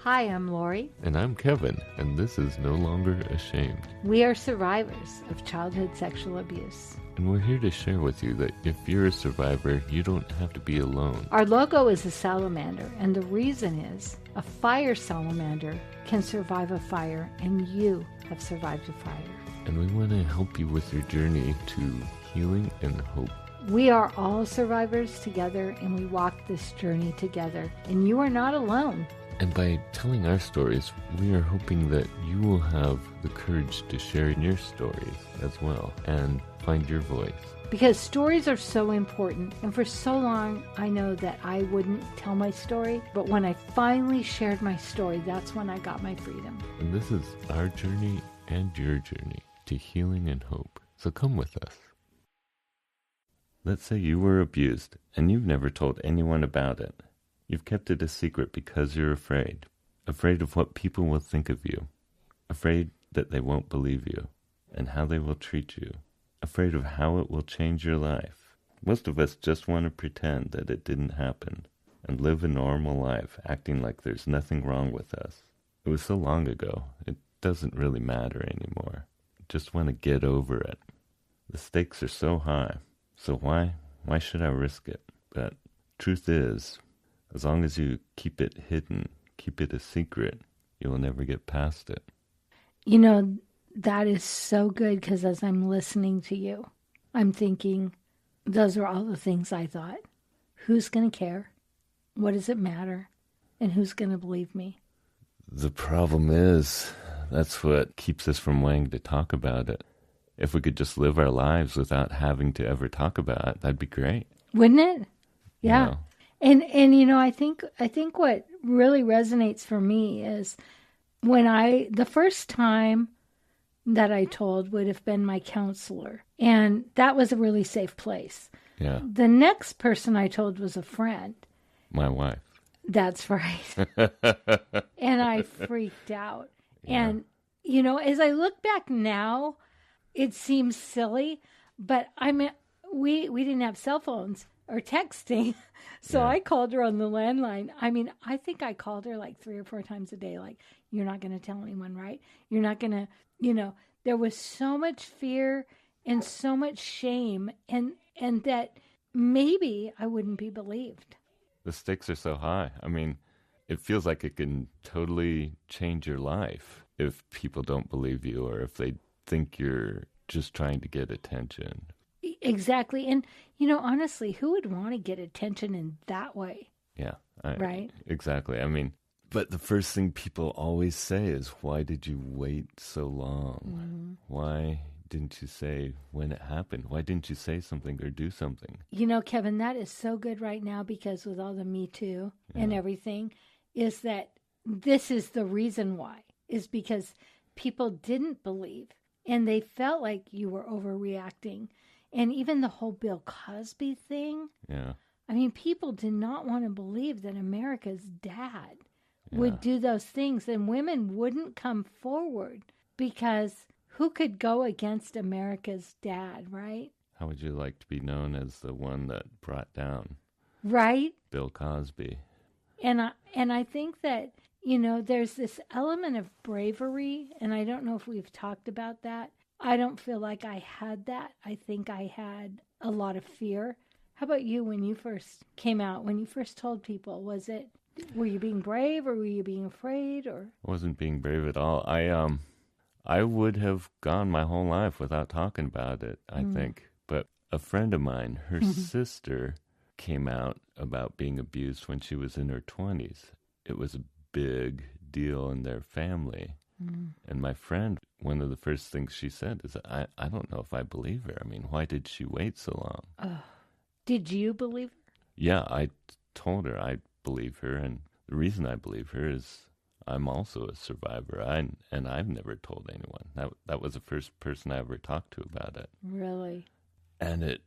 Hi, I'm Lori. And I'm Kevin, and this is No Longer Ashamed. We are survivors of childhood sexual abuse. And we're here to share with you that if you're a survivor, you don't have to be alone. Our logo is a salamander, and the reason is a fire salamander can survive a fire, and you have survived a fire. And we want to help you with your journey to healing and hope. We are all survivors together, and we walk this journey together, and you are not alone. And by telling our stories, we are hoping that you will have the courage to share your stories as well and find your voice. Because stories are so important, and for so long I know that I wouldn't tell my story, but when I finally shared my story, that's when I got my freedom. And this is our journey and your journey to healing and hope. So come with us. Let's say you were abused and you've never told anyone about it. You've kept it a secret because you're afraid of what people will think of you, afraid that they won't believe you and how they will treat you, afraid of how it will change your life. Most of us just want to pretend that it didn't happen and live a normal life, acting like there's nothing wrong with us. It was so long ago, it doesn't really matter anymore. Just want to get over it. The stakes are so high, so why should I risk it? But truth is, as long as you keep it hidden, keep it a secret, you will never get past it. You know, that is so good because as I'm listening to you, I'm thinking, those are all the things I thought. Who's going to care? What does it matter? And who's going to believe me? The problem is, that's what keeps us from wanting to talk about it. If we could just live our lives without having to ever talk about it, that'd be great. Wouldn't it? Yeah. You know? And you know, I think what really resonates for me is when the first time that I told would have been my counselor, and that was a really safe place. Yeah. The next person I told was a friend. My wife. That's right. And I freaked out. Yeah. And you know, as I look back now, it seems silly, but we didn't have cell phones or texting. So Yeah. I called her on the landline. I mean, I think I called her like 3 or 4 times a day. Like, you're not going to tell anyone, right? You're not going to, you know, there was so much fear and so much shame and that maybe I wouldn't be believed. The stakes are so high. I mean, it feels like it can totally change your life if people don't believe you or if they think you're just trying to get attention. Exactly. And, you know, honestly, who would want to get attention in that way? Yeah. Right. Exactly. I mean, but the first thing people always say is, why did you wait so long? Mm-hmm. Why didn't you say when it happened? Why didn't you say something or do something? You know, Kevin, that is so good right now because with all the Me Too and everything, is that this is the reason why, is because people didn't believe and they felt like you were overreacting. And even the whole Bill Cosby thing, Yeah. I mean, people did not want to believe that America's dad would do those things and women wouldn't come forward because who could go against America's dad, right? How would you like to be known as the one that brought down Right? Bill Cosby? And I think that, you know, there's this element of bravery, and I don't know if we've talked about that. I don't feel like I had that. I think I had a lot of fear. How about you when you first came out, when you first told people? Were you being brave or were you being afraid? Or I wasn't being brave at all. I would have gone my whole life without talking about it, I think. But a friend of mine, her sister, came out about being abused when she was in her 20s. It was a big deal in their family. And my friend, one of the first things she said is, I don't know if I believe her. I mean, why did she wait so long? did you believe her? Yeah, I told her I believe her. And the reason I believe her is I'm also a survivor. And I've never told anyone. That was the first person I ever talked to about it. Really? And it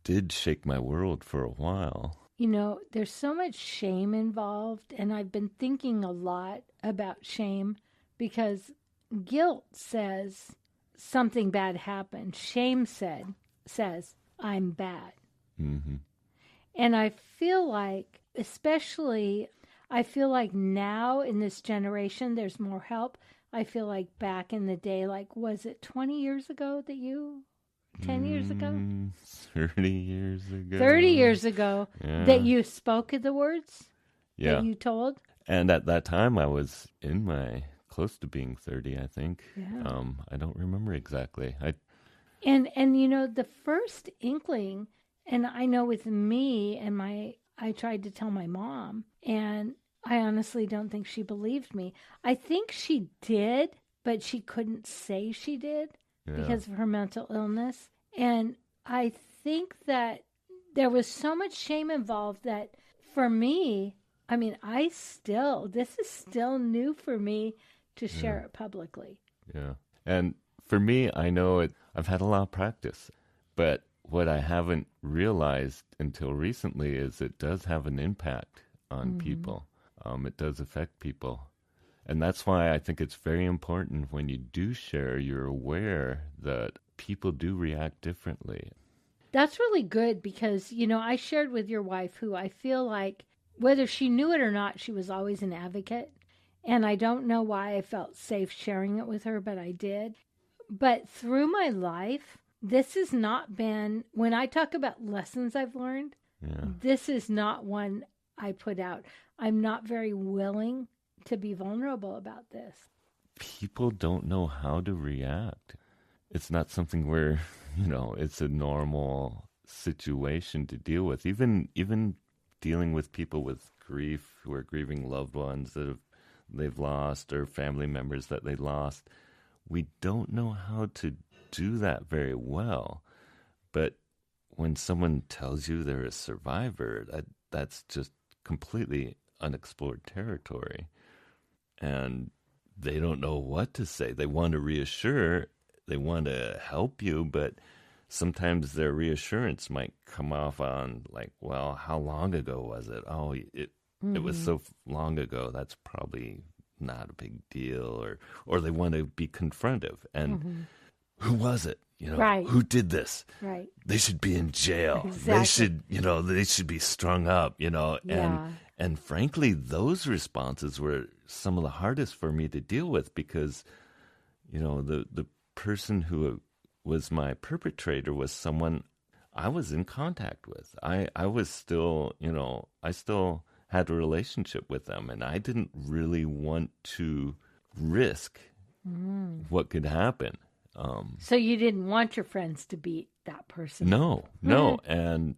did shake my world for a while. You know, there's so much shame involved, and I've been thinking a lot about shame because guilt says something bad happened. Shame says I'm bad. Mm-hmm. And I feel like, especially, I feel like now in this generation, there's more help. I feel like back in the day, like, was it 20 years ago that 10 years ago? 30 years ago. 30 years ago that Yeah. you spoke the words that Yeah. you told? And at that time, I was in my close to being 30, I think. Yeah. I don't remember exactly. And the first inkling, and I know with me and I tried to tell my mom, and I honestly don't think she believed me. I think she did, but she couldn't say she did Yeah. because of her mental illness. And I think that there was so much shame involved that for me, I mean, this is still new for me to share it publicly. Yeah. And for me, I know I've had a lot of practice, but what I haven't realized until recently is it does have an impact on people. It does affect people. And that's why I think it's very important when you do share, you're aware that people do react differently. That's really good because, I shared with your wife, who I feel like, whether she knew it or not, she was always an advocate. And I don't know why I felt safe sharing it with her, but I did. But through my life, this has not been, when I talk about lessons I've learned, this is not one I put out. I'm not very willing to be vulnerable about this. People don't know how to react. It's not something where, it's a normal situation to deal with. Even dealing with people with grief who are grieving loved ones they've lost or family members that they lost. We don't know how to do that very well. But when someone tells you they're a survivor, that's just completely unexplored territory. And they don't know what to say. They want to reassure, they want to help you, but sometimes their reassurance might come off on like, well, how long ago was it? Oh, it was so long ago. That's probably not a big deal. Or they want to be confrontive. And who was it? Right. Who did this? Right. They should be in jail. Exactly. They should be strung up, Yeah. And frankly, those responses were some of the hardest for me to deal with because, the person who was my perpetrator was someone I was in contact with. I was still, I still had a relationship with them, and I didn't really want to risk what could happen. So you didn't want your friends to beat that person? No, and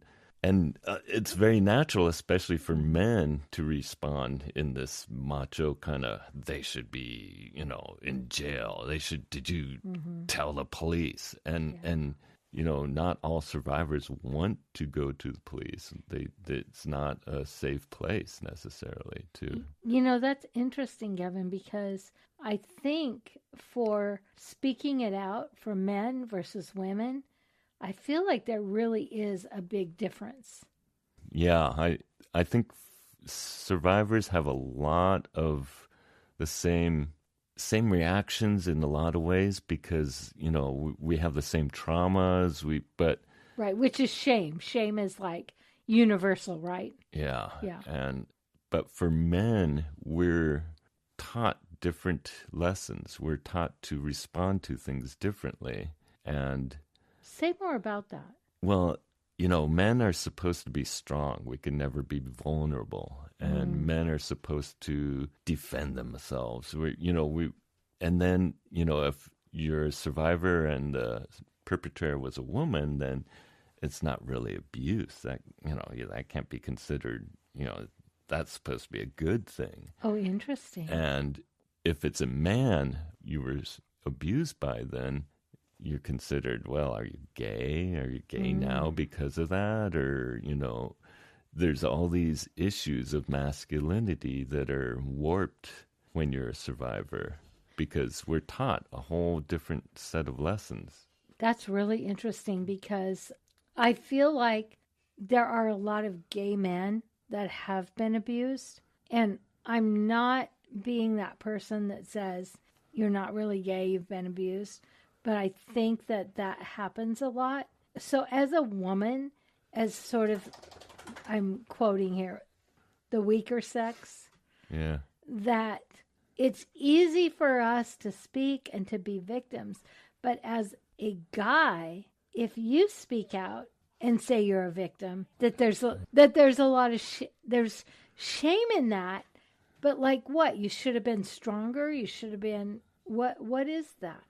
it's very natural, especially for men, to respond in this macho kind of. They should be, in jail. Did you tell the police? And not all survivors want to go to the police. It's not a safe place necessarily to. That's interesting, Gavin, because I think for speaking it out for men versus women, I feel like there really is a big difference. Yeah, I think survivors have a lot of the same reactions in a lot of ways because we have the same traumas. Right, which is shame. Shame is like universal, right? Yeah. Yeah. But for men, we're taught different lessons. We're taught to respond to things differently. And say more about that. Well, men are supposed to be strong. We can never be vulnerable. And men are supposed to defend themselves. And then, if you're a survivor and the perpetrator was a woman, then it's not really abuse. That, that can't be considered, that's supposed to be a good thing. Oh, interesting. And if it's a man you were abused by, then you're considered, well, are you gay? Are you gay now because of that? Or, there's all these issues of masculinity that are warped when you're a survivor because we're taught a whole different set of lessons. That's really interesting because I feel like there are a lot of gay men that have been abused. And I'm not being that person that says, you're not really gay, you've been abused. But I think that happens a lot. So as a woman, as sort of, I'm quoting here, the weaker sex, Yeah. that it's easy for us to speak and to be victims. But as a guy, if you speak out and say you're a victim, that there's a lot of there's shame in that. But like what? You should have been stronger. You should have been what is that?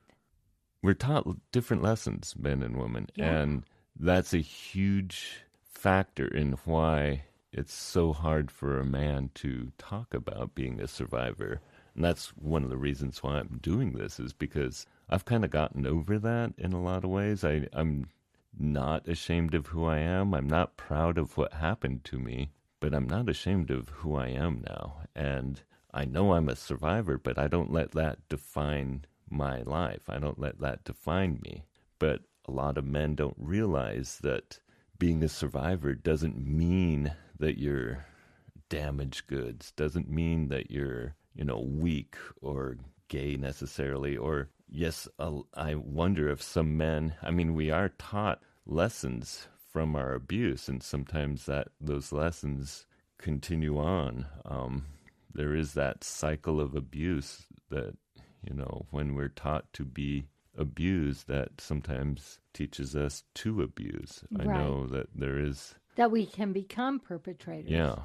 We're taught different lessons, men and women, Yeah. and that's a huge factor in why it's so hard for a man to talk about being a survivor. And that's one of the reasons why I'm doing this, is because I've kind of gotten over that in a lot of ways. I'm not ashamed of who I am. I'm not proud of what happened to me, but I'm not ashamed of who I am now. And I know I'm a survivor, but I don't let that define my life. I don't let that define me. But a lot of men don't realize that being a survivor doesn't mean that you're damaged goods, doesn't mean that you're, weak or gay necessarily. Or, yes, I wonder if some men, we are taught lessons from our abuse, and sometimes those lessons continue on. There is that cycle of abuse that, when we're taught to be abused, that sometimes teaches us to abuse. Right. I know that there is... That we can become perpetrators. Yeah.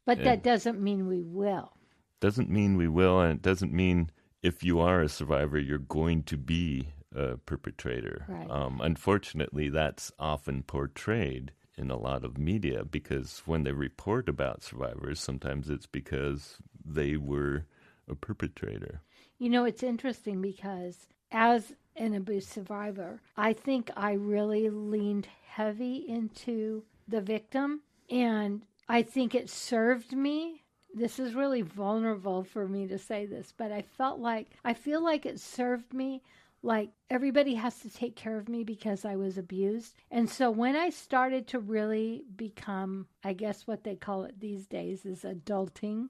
But that doesn't mean we will. Doesn't mean we will, and it doesn't mean if you are a survivor, you're going to be a perpetrator. Right. Unfortunately, that's often portrayed in a lot of media, because when they report about survivors, sometimes it's because they were a perpetrator. It's interesting because as an abuse survivor, I think I really leaned heavy into the victim, and I think it served me. This is really vulnerable for me to say this, but I feel like it served me. Like everybody has to take care of me because I was abused. And so when I started to really become, I guess what they call it these days is adulting,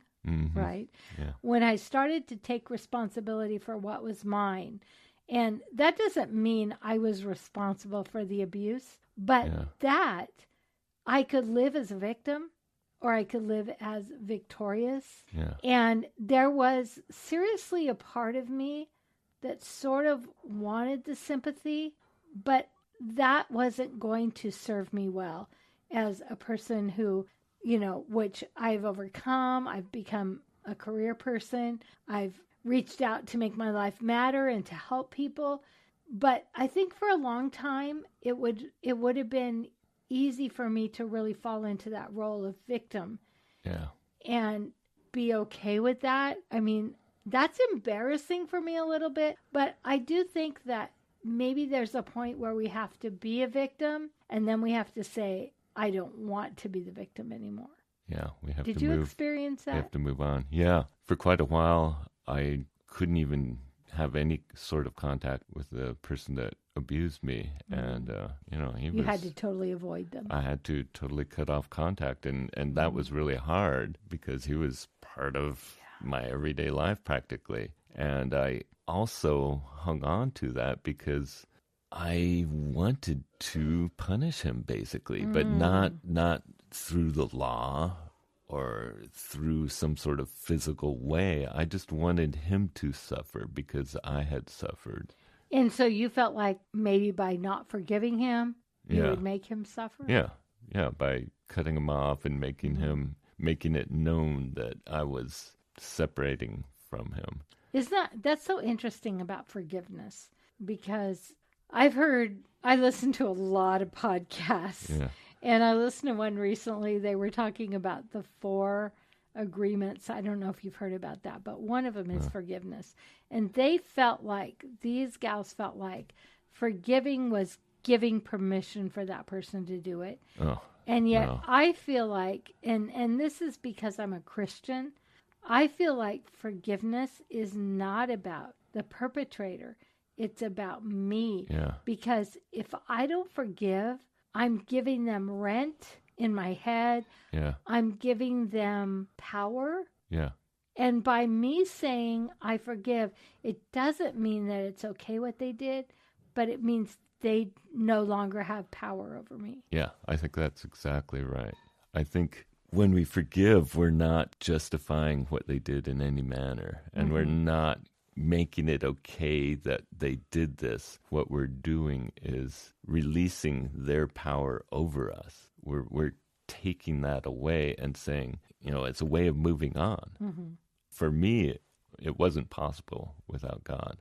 right? Yeah. When I started to take responsibility for what was mine, and that doesn't mean I was responsible for the abuse, but that I could live as a victim or I could live as victorious. Yeah. And there was seriously a part of me that sort of wanted the sympathy, but that wasn't going to serve me well as a person who, which I've overcome. I've become a career person. I've reached out to make my life matter and to help people. But I think for a long time, it would have been easy for me to really fall into that role of victim. Yeah. And be okay with that. That's embarrassing for me a little bit, but I do think that maybe there's a point where we have to be a victim and then we have to say, I don't want to be the victim anymore. Yeah, we have Did to you move. experience that? We have to move on. Yeah, for quite a while, I couldn't even have any sort of contact with the person that abused me. And, you had to totally avoid them. I had to totally cut off contact. And that was really hard because he was part of my everyday life practically. And I also hung on to that because I wanted to punish him basically, but not through the law or through some sort of physical way. I just wanted him to suffer because I had suffered. And so you felt like maybe by not forgiving him, you would make him suffer? Yeah, by cutting him off and making it known that I was separating from him. That's so interesting about forgiveness, because I listen to a lot of podcasts, and I listened to one recently. They were talking about the 4 agreements. I don't know if you've heard about that, but one of them is forgiveness. And these gals felt like forgiving was giving permission for that person to do it. Oh, and yet wow. I feel like, and this is because I'm a Christian, I feel like forgiveness is not about the perpetrator. It's about me. Yeah. Because if I don't forgive, I'm giving them rent in my head. Yeah. I'm giving them power. Yeah. And by me saying I forgive, it doesn't mean that it's okay what they did, but it means they no longer have power over me. Yeah, I think that's exactly right. I think when we forgive, we're not justifying what they did in any manner, and we're not making it okay that they did this. What we're doing is releasing their power over us. We're taking that away and saying, it's a way of moving on. For me, it wasn't possible without God.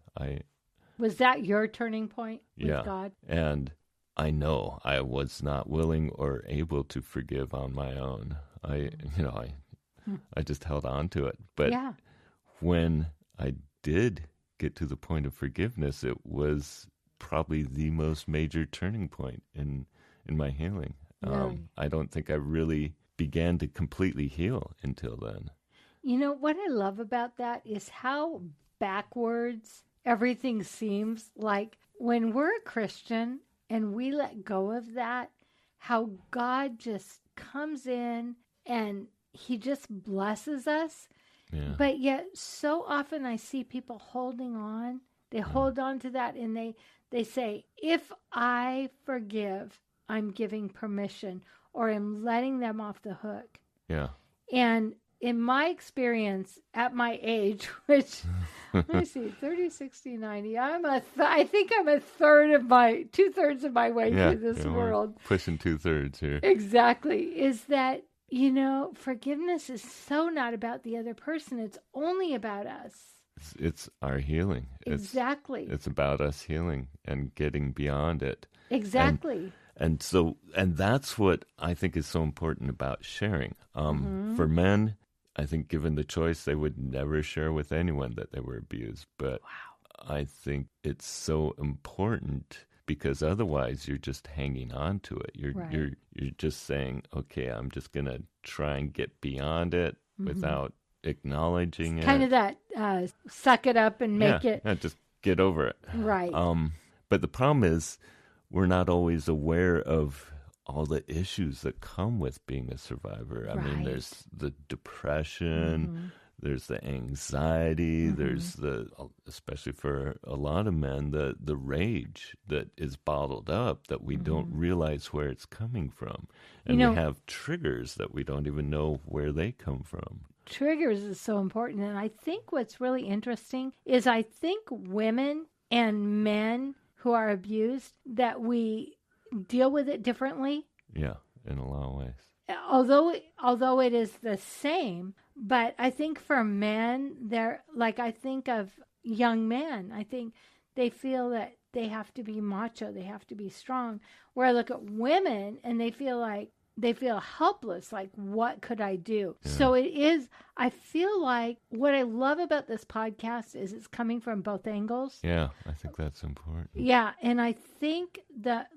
Was that your turning point with God? And I know I was not willing or able to forgive on my own. I just held on to it. But when I did get to the point of forgiveness, it was probably the most major turning point in my healing. Really? I don't think I really began to completely heal until then. What I love about that is how backwards everything seems. Like when we're a Christian and we let go of that, how God just comes in and he just blesses us. Yeah. But yet so often I see people holding on. They hold on to that and they say, if I forgive, I'm giving permission or I'm letting them off the hook. Yeah. And in my experience at my age, which, let me see, 30, 60, 90, I think I'm two-thirds of my way through this world. Pushing 2/3 here. Exactly. Is that, forgiveness is so not about the other person. It's only about us. It's our healing. Exactly. It's about us healing and getting beyond it. Exactly. And that's what I think is so important about sharing. For men, I think given the choice, they would never share with anyone that they were abused. But I think it's so important because otherwise you're just hanging on to it. You're just saying, okay, I'm just going to try and get beyond it without acknowledging it's it. Kind of that suck it up and make it. Yeah, just get over it. Right. But the problem is we're not always aware of all the issues that come with being a survivor. I mean, there's the depression, there's the anxiety, there's especially for a lot of men, the rage that is bottled up that we don't realize where it's coming from. And we have triggers that we don't even know where they come from. Triggers is so important. And I think what's really interesting is I think women and men who are abused, that we deal with it differently. Yeah, in a lot of ways. Although it is the same, but I think for men, I think of young men. I think they feel that they have to be macho, they have to be strong. Where I look at women and they feel helpless, like, what could I do? Yeah. So I feel like what I love about this podcast is it's coming from both angles. Yeah, I think that's important. Yeah, and I think that,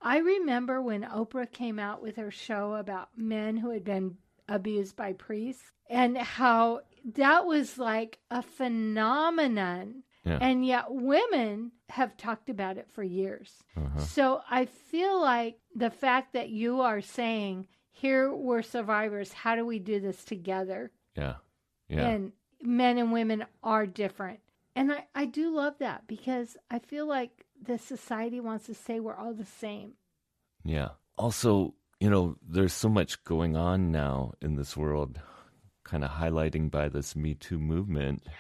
I remember when Oprah came out with her show about men who had been abused by priests and how that was like a phenomenon. Yeah. And yet women have talked about it for years. So I feel like the fact that you are saying, here we're survivors, how do we do this together? Yeah. Yeah. And men and women are different. And I do love that because I feel like the society wants to say we're all the same. Yeah. Also, there's so much going on now in this world, kind of highlighting by this Me Too movement. Yeah.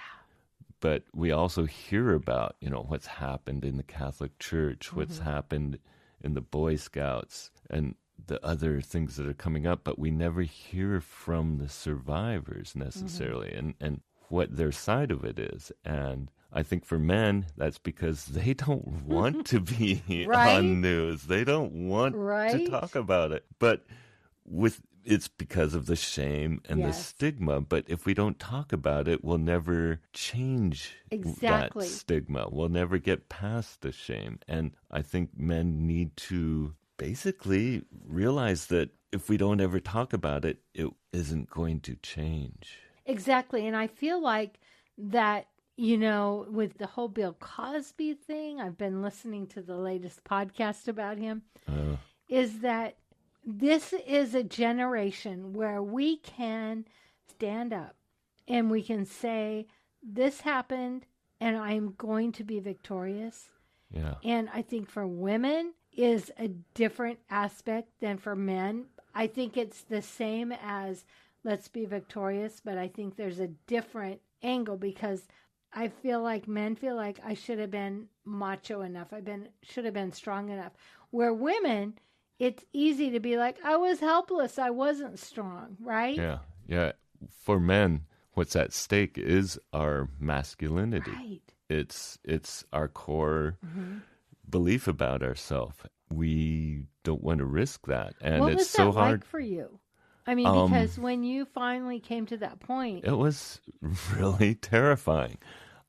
But we also hear about, what's happened in the Catholic Church, what's happened in the Boy Scouts, and the other things that are coming up. But we never hear from the survivors necessarily and what their side of it is. And I think for men, that's because they don't want to be on news. They don't want to talk about it. But it's because of the shame and the stigma. But if we don't talk about it, we'll never change that stigma. We'll never get past the shame. And I think men need to basically realize that if we don't ever talk about it, it isn't going to change. Exactly. And I feel like that, with the whole Bill Cosby thing, I've been listening to the latest podcast about him, is that this is a generation where we can stand up and we can say, this happened and I'm going to be victorious. Yeah. And I think for women is a different aspect than for men. I think it's the same as Let's Be Victorious, but I think there's a different angle because I feel like men feel like I should have been macho enough. Should have been strong enough. Where women, it's easy to be like, I was helpless. I wasn't strong, right? Yeah. Yeah. For men, what's at stake is our masculinity. Right. It's our core belief about ourselves. We don't want to risk that. And What it's was so that hard. like for you? I mean, because when you finally came to that point, It was really terrifying.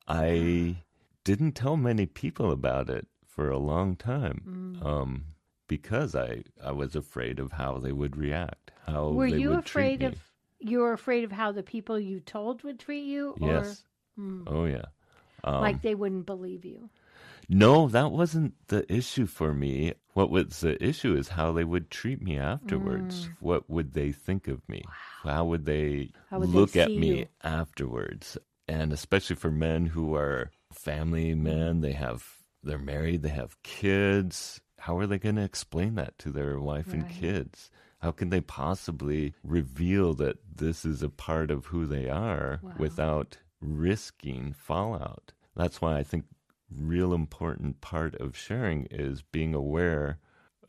I didn't tell many people about it for a long time because I was afraid of how they would react, how were they you would afraid treat of? me. You were afraid of how the people you told would treat you, or Yes. Oh, yeah. like they wouldn't believe you. No, that wasn't the issue for me. What was the issue is how they would treat me afterwards. What would they think of me? How would they look at see me you? afterwards? And especially for men who are family men, they're married, they have kids. How are they going to explain that to their wife and Right. kids? How can they possibly reveal that this is a part of who they are without risking fallout? That's why I think real important part of sharing is being aware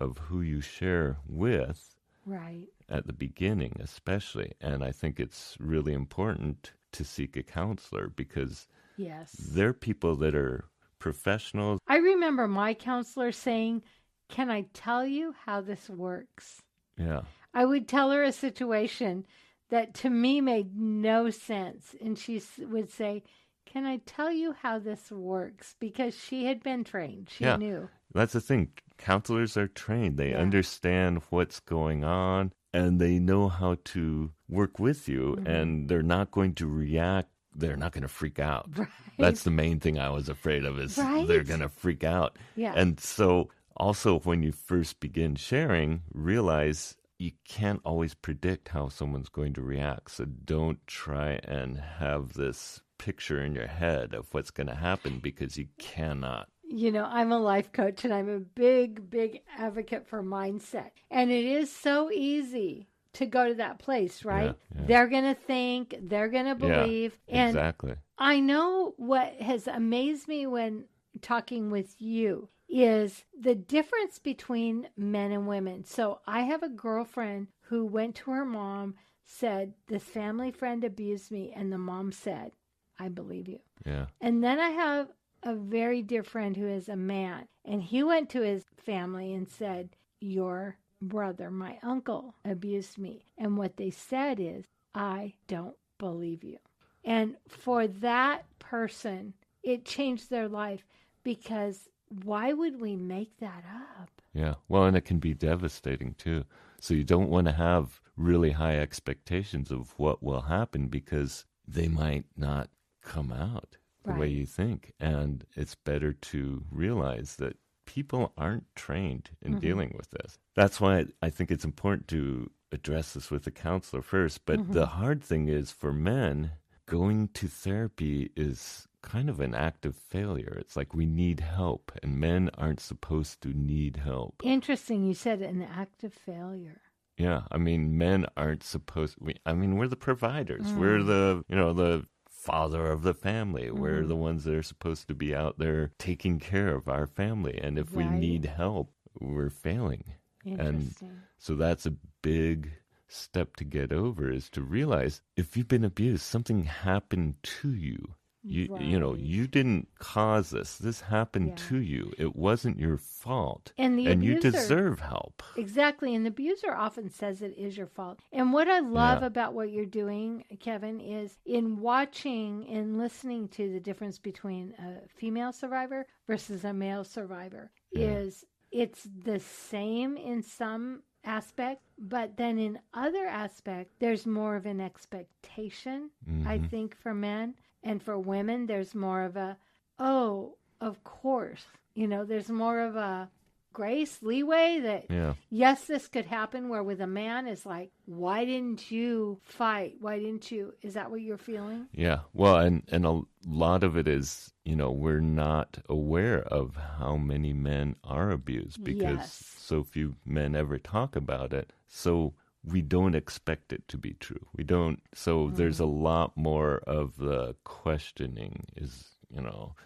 of who you share with Right. at the beginning, especially. And I think it's really important to seek a counselor because Yes. they're people that are professionals. I remember my counselor saying, "Can I tell you how this works?" Yeah. I would tell her a situation that to me made no sense. And she would say, "Can I tell you how this works?" Because she had been trained. She Yeah. knew. That's the thing. Counselors are trained. They Yeah. understand what's going on and they know how to work with you and they're not going to react. They're not going to freak out. Right. That's the main thing I was afraid of is Right. they're going to freak out. Yeah. And so also when you first begin sharing, realize you can't always predict how someone's going to react. So don't try and have this picture in your head of what's going to happen because you cannot. You know, I'm a life coach and I'm a big, big advocate for mindset. And it is so easy to go to that place, right? Yeah, yeah. They're going to think, they're going to believe. And Exactly. I know what has amazed me when talking with you is the difference between men and women. So I have a girlfriend who went to her mom, said, "This family friend abused me." And the mom said, "I believe you." Yeah. And then I have a very dear friend who is a man, and he went to his family and said, "Your brother, my uncle, abused me." And what they said is, "I don't believe you." And for that person, it changed their life because why would we make that up? Yeah. Well, and it can be devastating too. So you don't want to have really high expectations of what will happen because they might not come out the way Right. you think. And it's better to realize that people aren't trained in dealing with this. That's why I think it's important to address this with a counselor first. But the hard thing is for men, going to therapy is kind of an act of failure. It's like we need help, and men aren't supposed to need help. Interesting, you said an act of failure. Yeah, I mean, men aren't supposed. We're the providers. We're the father of the family. We're the ones that are supposed to be out there taking care of our family. And if we Right. need help, we're failing. Interesting. So that's a big step to get over is to realize if you've been abused, something happened to you. You didn't cause this. This happened Yeah. to you. It wasn't your fault. And the you abuser- deserve help. Exactly. And the abuser often says it is your fault. And what I love Yeah. about what you're doing, Kevin, is in watching and listening to the difference between a female survivor versus a male survivor is it's the same in some aspect, but then in other aspect, there's more of an expectation, I think, for men. And for women, there's more of a, "Oh, of course." There's more of a grace, leeway that, Yeah. yes, this could happen, where with a man is like, "Why didn't you fight? Why didn't you?" Is that what you're feeling? Yeah. Well, and a lot of it is, we're not aware of how many men are abused because Yes. so few men ever talk about it. So we don't expect it to be true. We don't. So there's a lot more of the questioning is,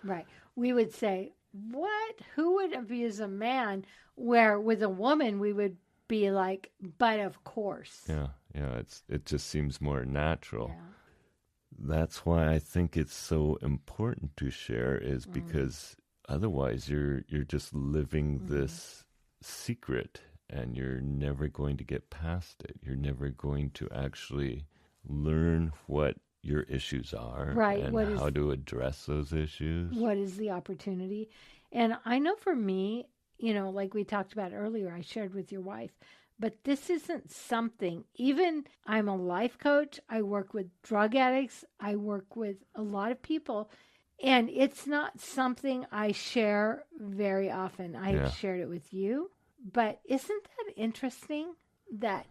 Right. We would say, what? Who would abuse a man? Where with a woman, we would be like, but of course. Yeah. It just seems more natural. Yeah. That's why I think it's so important to share, is because otherwise you're just living this secret, and you're never going to get past it. You're never going to actually learn what your issues are, right, and how to address those issues. What is the opportunity? And I know for me, like we talked about earlier, I shared with your wife, but this isn't something, even I'm a life coach, I work with drug addicts, I work with a lot of people, and it's not something I share very often. I've shared it with you, but isn't that interesting that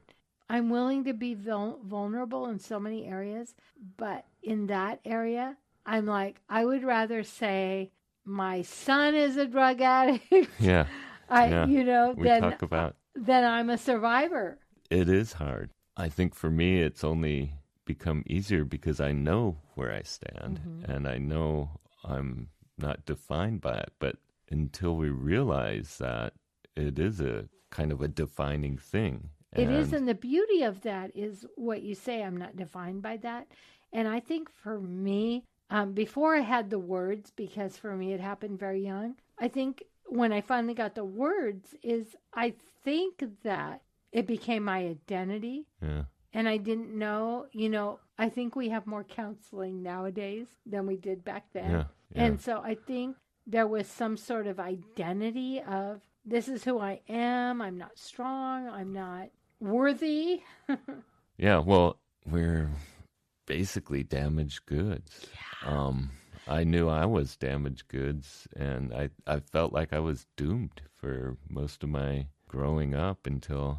I'm willing to be vulnerable in so many areas, but in that area, I'm like, I would rather say my son is a drug addict. Yeah. Then I'm a survivor. It is hard. I think for me, it's only become easier because I know where I stand, and I know I'm not defined by it. But until we realize that it is a kind of a defining thing. It is, and the beauty of that is what you say, I'm not defined by that. And I think for me, before I had the words, because for me it happened very young, I think when I finally got the words I think that it became my identity. Yeah. And I didn't know, I think we have more counseling nowadays than we did back then. Yeah. And so I think there was some sort of identity of, this is who I am. I'm not strong. I'm not worthy. Yeah. Well, we're basically damaged goods. Yeah. I knew I was damaged goods, and I felt like I was doomed for most of my growing up until,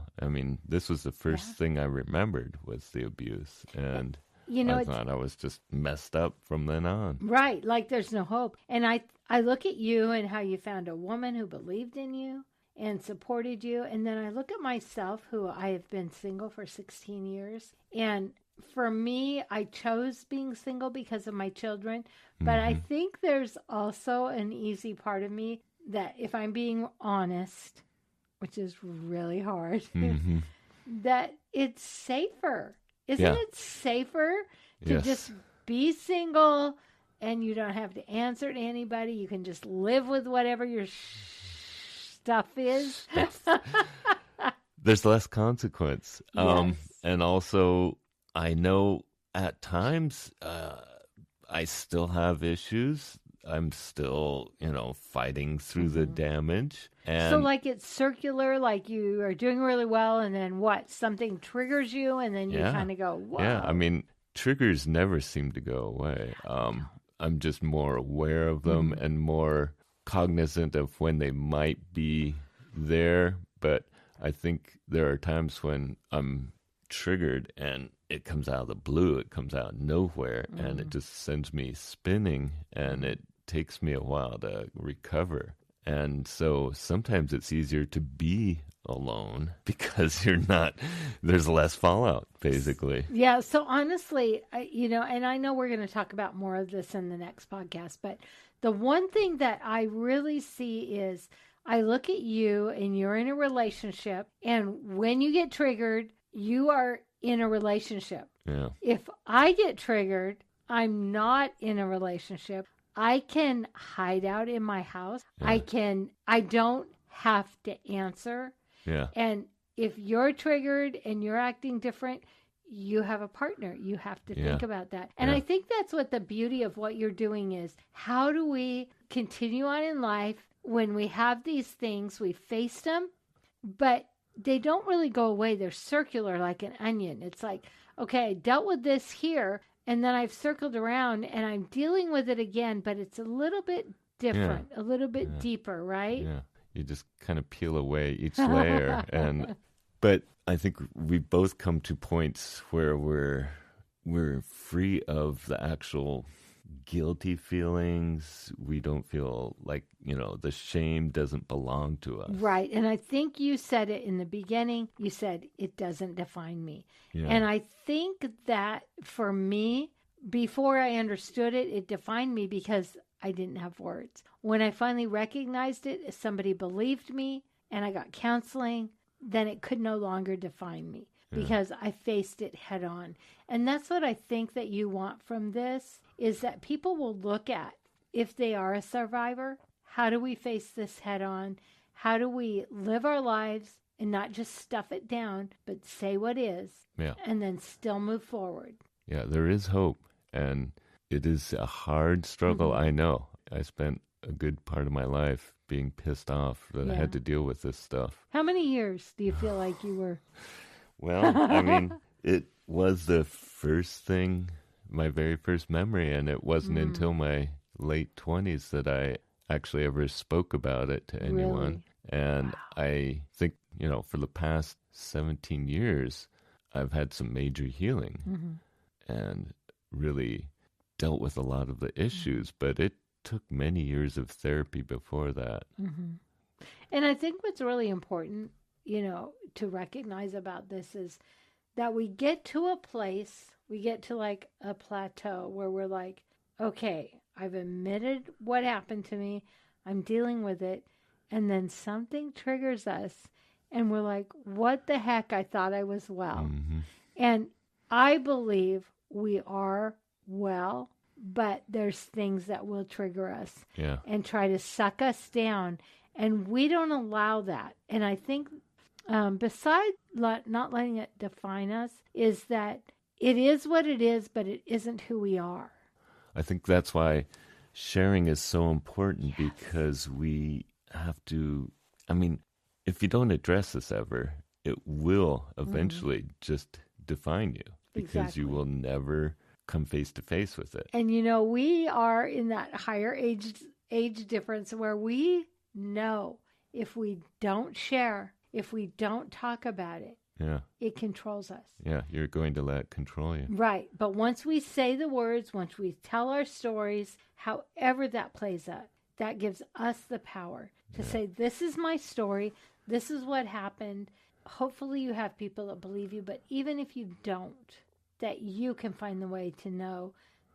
this was the first thing I remembered was the abuse. And I thought I was just messed up from then on. Right. Like there's no hope. And I look at you and how you found a woman who believed in you and supported you. And then I look at myself, who I have been single for 16 years. And for me, I chose being single because of my children. But I think there's also an easy part of me that, if I'm being honest, which is really hard, that it's safer. Isn't it safer to just be single, and you don't have to answer to anybody? You can just live with whatever your stuff is. There's less consequence. Yes. And also, I know at times I still have issues. I'm still, fighting through the damage. And so like it's circular, like you are doing really well, and then what? Something triggers you, and then you kind of go, whoa. Yeah, triggers never seem to go away. I'm just more aware of them and more cognizant of when they might be there. But I think there are times when I'm triggered and it comes out of the blue, it comes out of nowhere, and it just sends me spinning, and it takes me a while to recover. And so sometimes it's easier to be alone because there's less fallout, basically. Yeah. So honestly, and I know we're going to talk about more of this in the next podcast, but the one thing that I really see is I look at you and you're in a relationship, and when you get triggered, you are in a relationship. Yeah. If I get triggered, I'm not in a relationship. I can hide out in my house. Yeah. I don't have to answer. Yeah. And if you're triggered and you're acting different, you have a partner. You have to think about that. And I think that's what the beauty of what you're doing is. How do we continue on in life when we have these things, we face them, but they don't really go away. They're circular like an onion. It's like, okay, I dealt with this here, and then I've circled around and I'm dealing with it again, but it's a little bit different, a little bit deeper, right? Yeah. You just kind of peel away each layer. But I think we both come to points where we're free of the actual guilty feelings. We don't feel like, the shame doesn't belong to us. Right. And I think you said it in the beginning. You said it doesn't define me. Yeah. And I think that for me, before I understood it, it defined me because I didn't have words. When I finally recognized it, somebody believed me and I got counseling, then it could no longer define me because I faced it head on. And that's what I think that you want from this, is that people will look at, if they are a survivor, how do we face this head on? How do we live our lives and not just stuff it down, but say what is, and then still move forward? Yeah, there is hope. And it is a hard struggle, I know. I spent a good part of my life being pissed off that I had to deal with this stuff. How many years do you feel like you were? Well, I mean, it was the first thing, my very first memory, and it wasn't until my late 20s that I actually ever spoke about it to anyone. Really? And I think, for the past 17 years, I've had some major healing and really dealt with a lot of the issues, but it took many years of therapy before that. And I think what's really important, to recognize about this is that we get to a place, we get to like a plateau where we're like, okay, I've admitted what happened to me, I'm dealing with it, and then something triggers us and we're like, what the heck, I thought I was well. And I believe we are well, but there's things that will trigger us and try to suck us down. And we don't allow that. And I think besides not letting it define us, is that it is what it is, but it isn't who we are. I think that's why sharing is so important, because we have to, if you don't address this ever, it will eventually just define you, because you will never come face to face with it. And we are in that higher age difference where we know if we don't share, if we don't talk about it, it controls us. Yeah, you're going to let it control you. Right. But once we say the words, once we tell our stories, however that plays out, that gives us the power to say, this is my story, this is what happened. Hopefully you have people that believe you, but even if you don't, that you can find the way to know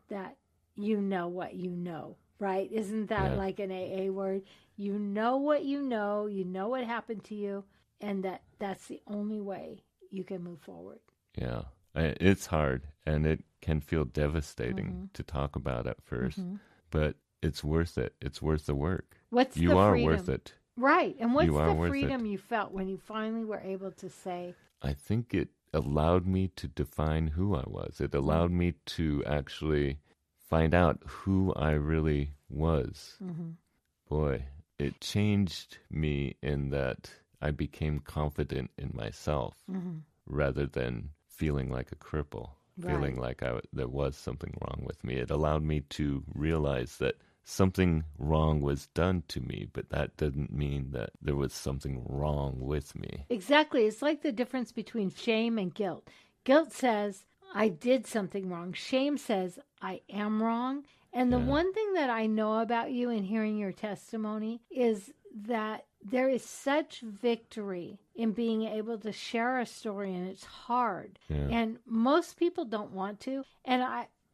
that you know what you know, right? Isn't that like an AA word? You know what you know what happened to you, and that's the only way you can move forward. Yeah, it's hard, and it can feel devastating to talk about at first, but it's worth it. It's worth the work. You are worth it. Right. And what's the freedom you felt when you finally were able to say? I think it allowed me to define who I was. It allowed me to actually find out who I really was. Boy, it changed me in that I became confident in myself rather than feeling like a cripple, feeling like there was something wrong with me. It allowed me to realize that something wrong was done to me, but that didn't mean that there was something wrong with me. Exactly. It's like the difference between shame and guilt. Guilt says, I did something wrong. Shame says, I am wrong. And the one thing that I know about you in hearing your testimony is that there is such victory in being able to share a story, and it's hard. And most people don't want to. And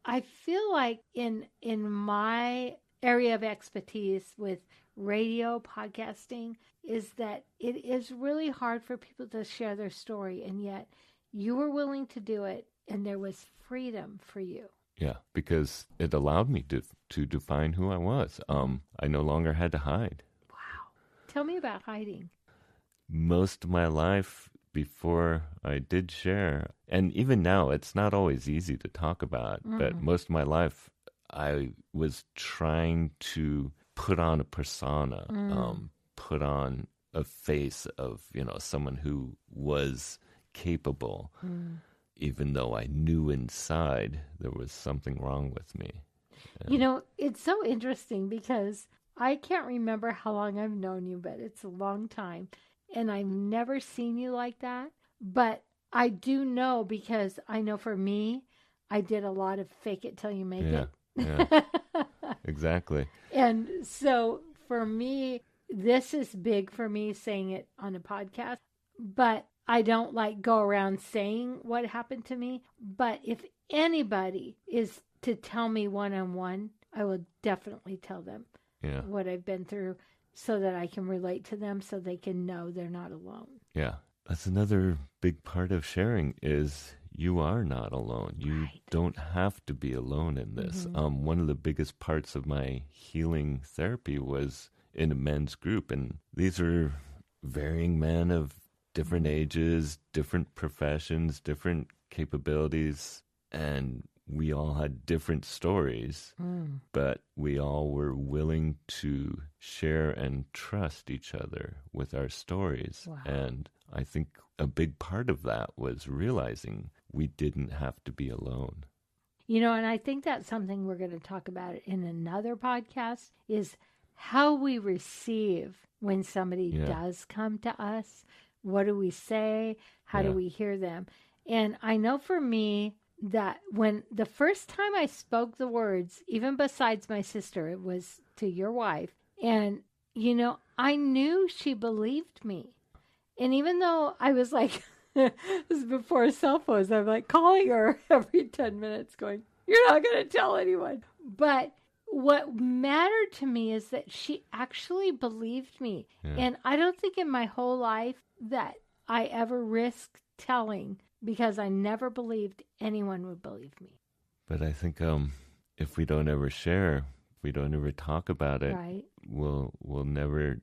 I feel like in my area of expertise with radio podcasting is that it is really hard for people to share their story, and yet you were willing to do it, and there was freedom for you. Yeah, because it allowed me to define who I was. I no longer had to hide. Wow. Tell me about hiding. Most of my life before I did share, and even now, it's not always easy to talk about, but most of my life I was trying to put on a persona, put on a face of, someone who was capable, even though I knew inside there was something wrong with me. It's so interesting because I can't remember how long I've known you, but it's a long time. And I've never seen you like that. But I do know, because I know for me, I did a lot of fake it till you make it. Yeah. Exactly. And so for me, this is big for me saying it on a podcast, but I don't like go around saying what happened to me. But if anybody is to tell me one on one, I will definitely tell them Yeah. what I've been through so that I can relate to them so they can know they're not alone. Yeah. That's another big part of sharing is you are not alone. You Right. don't have to be alone in this. One of the biggest parts of my healing therapy was in a men's group. And these are varying men of different ages, different professions, different capabilities. And we all had different stories, but we all were willing to share and trust each other with our stories. Wow. And I think a big part of that was realizing we didn't have to be alone. You know, and I think that's something we're going to talk about in another podcast is how we receive when somebody Yeah. does come to us. What do we say? How do Yeah. we hear them? And I know for me that when the first time I spoke the words, even besides my sister, it was to your wife. And, you know, I knew she believed me. And even though I was like, this is before cell phones, I'm like calling her every 10 minutes going, you're not going to tell anyone. But what mattered to me is that she actually believed me. Yeah. And I don't think in my whole life that I ever risked telling because I never believed anyone would believe me. But I think if we don't ever share, if we don't ever talk about it, Right?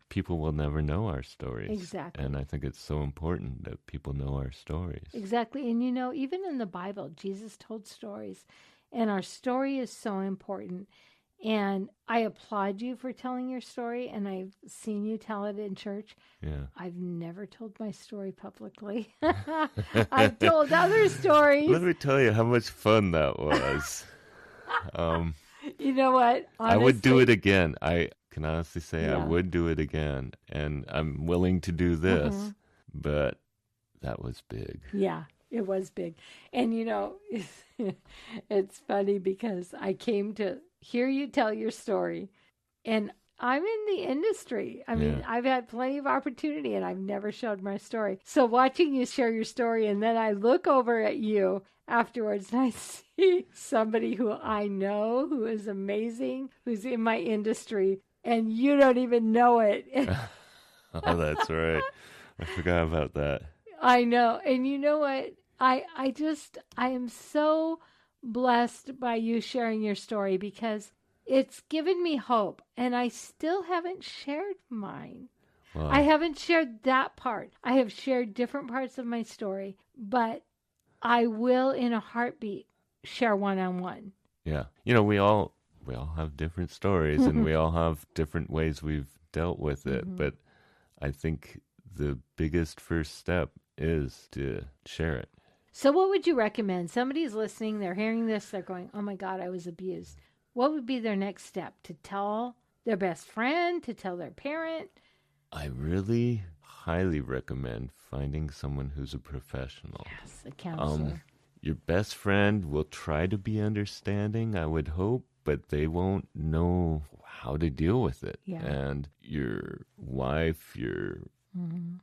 people will never know our stories. Exactly. And I think it's so important that people know our stories. Exactly. And you know, even in the Bible, Jesus told stories, and our story is so important. And I applaud you for telling your story, and I've seen you tell it in church. Yeah. I've never told my story publicly. I've told other stories. Let me tell you how much fun that was. You know what? Honestly, I would do it again. I can honestly say I Yeah. would do it again. And I'm willing to do this. Mm-hmm. But that was big. Yeah, it was big. And you know, it's funny because I came to hear you tell your story, and I'm in the industry. I mean, Yeah. I've had plenty of opportunity and I've never showed my story. So watching you share your story, and then I look over at you afterwards and I see somebody who I know, who is amazing, who's in my industry, and you don't even know it. Oh, that's right. I forgot about that. I know. And you know what? I am so blessed by you sharing your story because it's given me hope, and I still haven't shared mine. Wow. I haven't shared that part. I have shared different parts of my story, but I will in a heartbeat share one-on-one. Yeah. You know, we all have different stories and we all have different ways we've dealt with it. Mm-hmm. But I think the biggest first step is to share it. So what would you recommend? Somebody's listening, they're hearing this, they're going, oh my God, I was abused. What would be their next step? To tell their best friend, to tell their parent? I really highly recommend finding someone who's a professional. Yes, a counselor. Your best friend will try to be understanding, I would hope, but they won't know how to deal with it. Yeah. And your wife, your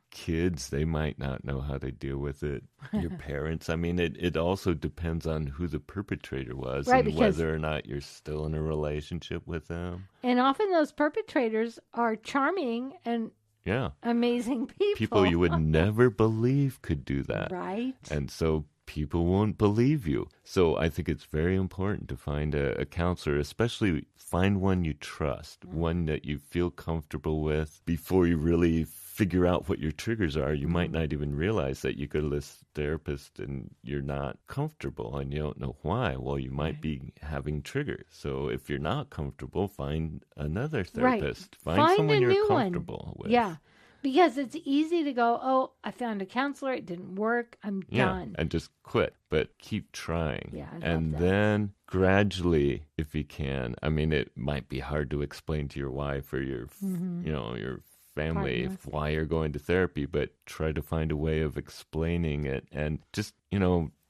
kids, they might not know how to deal with it. Your parents, I mean, it also depends on who the perpetrator was, Right, and because- whether or not you're still in a relationship with them. And often those perpetrators are charming and Yeah. amazing people. People you would never believe could do that. Right. And so people won't believe you. So I think it's very important to find a counselor, especially find one you trust, one that you feel comfortable with before you really figure out what your triggers are. You might not even realize that you go to this therapist and you're not comfortable and you don't know why. Well, you might be having triggers. So if you're not comfortable, find another therapist. Right. Find a someone new you're one. comfortable with. Yeah. Because it's easy to go, oh, I found a counselor. It didn't work. I'm done. And just quit, but keep trying. Yeah, I love and that. then gradually, if you can, I mean, it might be hard to explain to your wife or your, your family Partner. why you're going to therapy, but try to find a way of explaining it and just,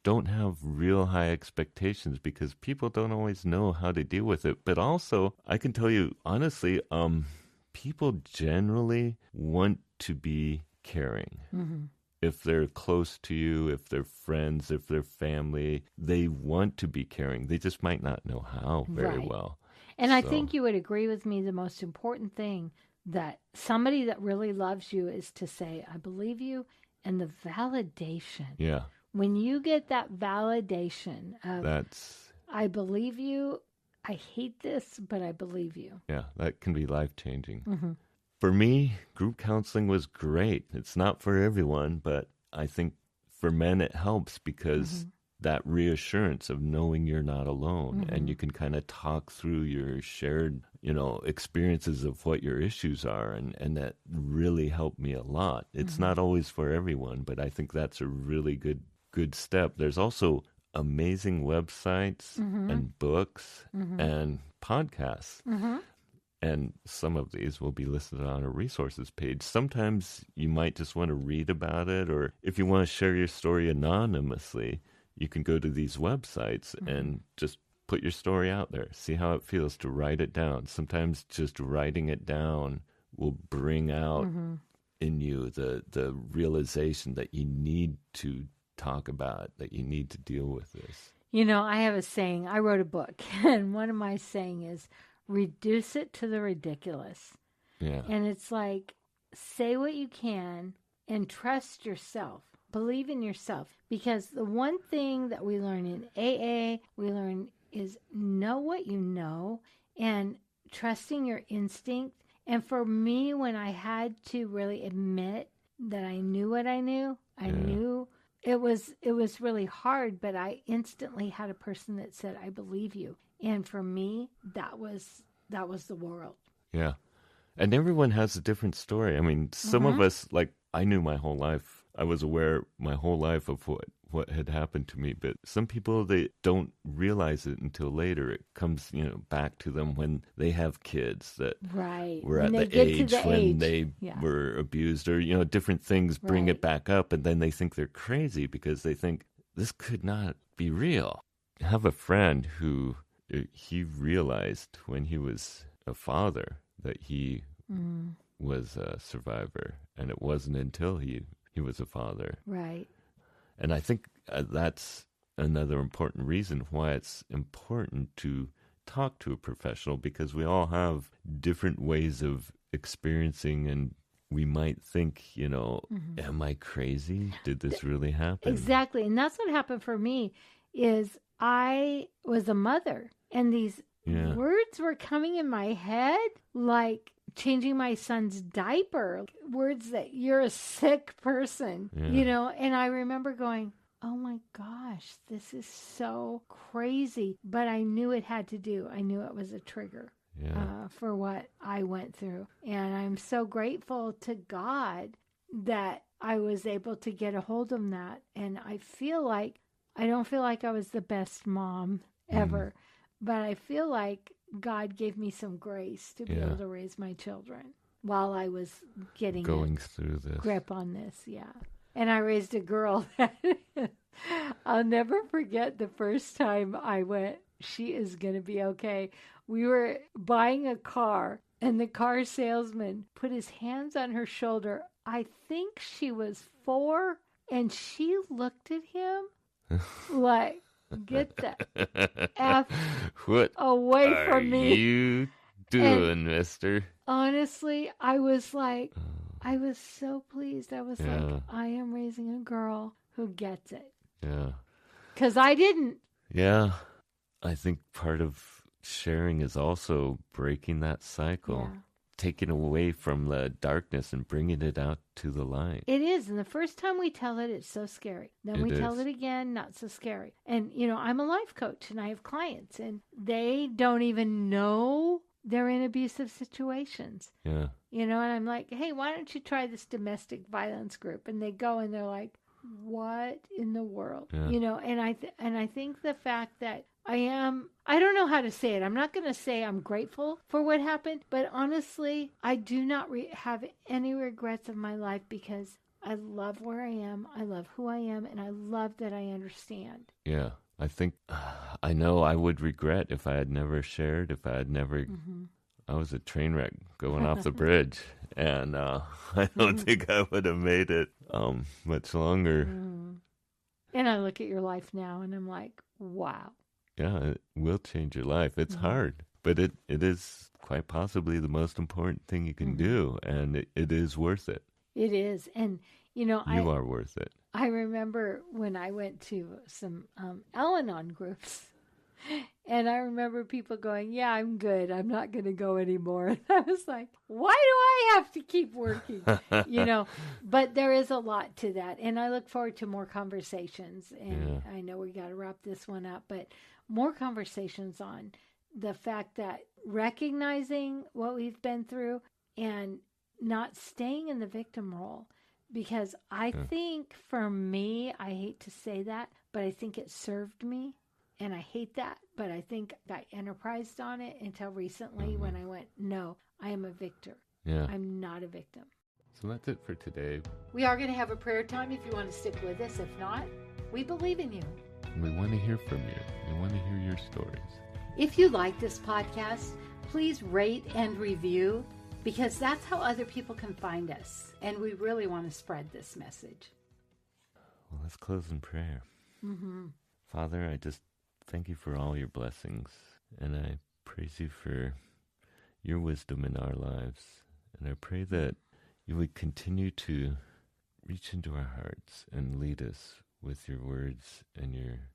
don't have real high expectations because people don't always know how to deal with it. But also, I can tell you honestly, people generally want to be caring. Mm-hmm. If they're close to you, if they're friends, if they're family, they want to be caring. They just might not know how very Right. well. And I So, think you would agree with me the most important thing that somebody that really loves you is to say, I believe you, and the validation. yeah, When you get that validation of, that's, I believe you, I hate this, but I believe you. yeah, that can be life-changing. Mm-hmm. For me, group counseling was great. It's not for everyone, but I think for men it helps because that reassurance of knowing you're not alone and you can kind of talk through your shared, experiences of what your issues are. And that really helped me a lot. It's not always for everyone, but I think that's a really good step. There's also amazing websites and books and podcasts. Mm-hmm. And some of these will be listed on a resources page. Sometimes you might just want to read about it, or if you want to share your story anonymously, you can go to these websites and just put your story out there. See how it feels to write it down. Sometimes just writing it down will bring out in you the realization that you need to talk about, that you need to deal with this. I have a saying. I wrote a book, and one of my saying is, reduce it to the ridiculous. Yeah. And it's like, say what you can and trust yourself. Believe in yourself. Because the one thing that we learn in AA, we learn is know what you know and trusting your instinct. And for me, when I had to really admit that I knew what I knew, I knew it was really hard, but I instantly had a person that said, I believe you. And for me, that was the world. Yeah. And everyone has a different story. I mean, some of us, like, I knew my whole life. I was aware my whole life of what had happened to me. But some people, they don't realize it until later. It comes, back to them when they have kids that were at the age when they were abused, or, different things bring it back up. And then they think they're crazy because they think this could not be real. I have a friend who he realized when he was a father that he was a survivor, and it wasn't until he was a father. Right. And I think that's another important reason why it's important to talk to a professional, because we all have different ways of experiencing, and we might think, am I crazy? Did this really happen? Exactly. And that's what happened for me is I was a mother, and these words were coming in my head, like changing my son's diaper, words that you're a sick person, and I remember going, oh my gosh, this is so crazy. But I knew it had to do. I knew it was a trigger for what I went through. And I'm so grateful to God that I was able to get a hold of that. And I don't feel like I was the best mom ever, but I feel like God gave me some grace to be able to raise my children while I was going through this grip on this. Yeah. And I raised a girl that I'll never forget the first time I went, she is going to be okay. We were buying a car, and the car salesman put his hands on her shoulder. I think she was 4, and she looked at him like, get the F away from me. What are you doing, mister? Honestly, I was so pleased. I was like, I am raising a girl who gets it. Yeah. Because I didn't. Yeah. I think part of sharing is also breaking that cycle. Yeah. Taking away from the darkness and bringing it out to the light. It is. And the first time we tell it, it's so scary. Then we tell it again, not so scary. And, I'm a life coach, and I have clients, and they don't even know they're in abusive situations. Yeah. And I'm like, hey, why don't you try this domestic violence group? And they go and they're like, what in the world? Yeah. And I think the fact that I don't know how to say it. I'm not going to say I'm grateful for what happened, but honestly, I do not have any regrets of my life, because I love where I am. I love who I am. And I love that I understand. Yeah. I think, I know I would regret if I had never shared, if I had never, I was a train wreck going off the bridge. And I don't think I would have made it much longer. And I look at your life now and I'm like, wow. Yeah, it will change your life. It's hard, but it is quite possibly the most important thing you can do. And it is worth it. It is. And, you know, You are worth it. I remember when I went to some Al-Anon groups, and I remember people going, yeah, I'm good. I'm not going to go anymore. And I was like, why do I have to keep working? You know, but there is a lot to that. And I look forward to more conversations. And I know we got to wrap this one up, but more conversations on the fact that recognizing what we've been through and not staying in the victim role. Because I think for me, I hate to say that, but I think it served me. And I hate that, but I think I enterprised on it until recently when I went, no, I am a victor. Yeah. I'm not a victim. So that's it for today. We are going to have a prayer time if you want to stick with us. If not, we believe in you. We want to hear from you. We want to hear your stories. If you like this podcast, please rate and review, because that's how other people can find us. And we really want to spread this message. Well, let's close in prayer. Father, I just thank you for all your blessings. And I praise you for your wisdom in our lives. And I pray that you would continue to reach into our hearts and lead us with your words and your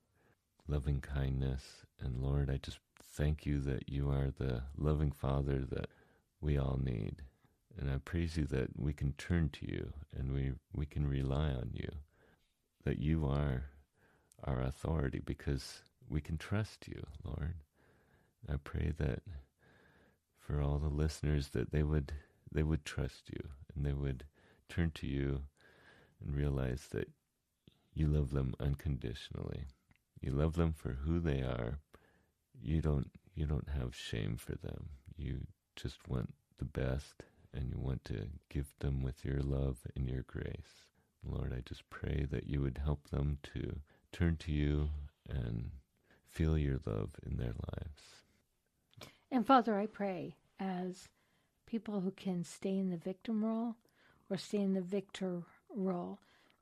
loving kindness. And Lord, I just thank you that you are the loving Father that we all need. And I praise you that we can turn to you and we can rely on you, that you are our authority because we can trust you, Lord. I pray that for all the listeners that they would trust you and they would turn to you and realize that you love them unconditionally. You love them for who they are. You don't have shame for them. You just want the best, and you want to give them with your love and your grace. Lord, I just pray that you would help them to turn to you and feel your love in their lives. And Father, I pray as people who can stay in the victim role or stay in the victor role,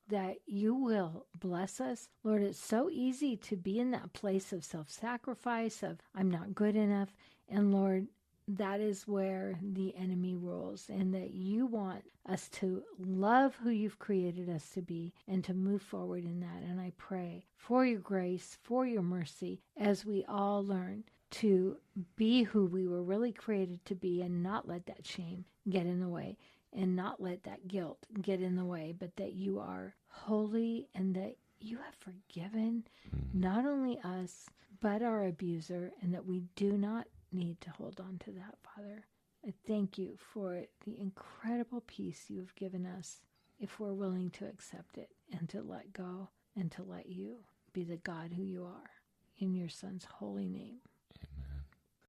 that you will bless us. Lord, it's so easy to be in that place of self-sacrifice, of I'm not good enough. And Lord, that is where the enemy rules, and that you want us to love who you've created us to be and to move forward in that. And I pray for your grace, for your mercy, as we all learn to be who we were really created to be and not let that shame get in the way and not let that guilt get in the way, but that you are holy and that you have forgiven not only us, but our abuser, and that we do not need to hold on to that, Father. I thank you for the incredible peace you have given us if we're willing to accept it and to let go and to let you be the God who you are. In your Son's holy name.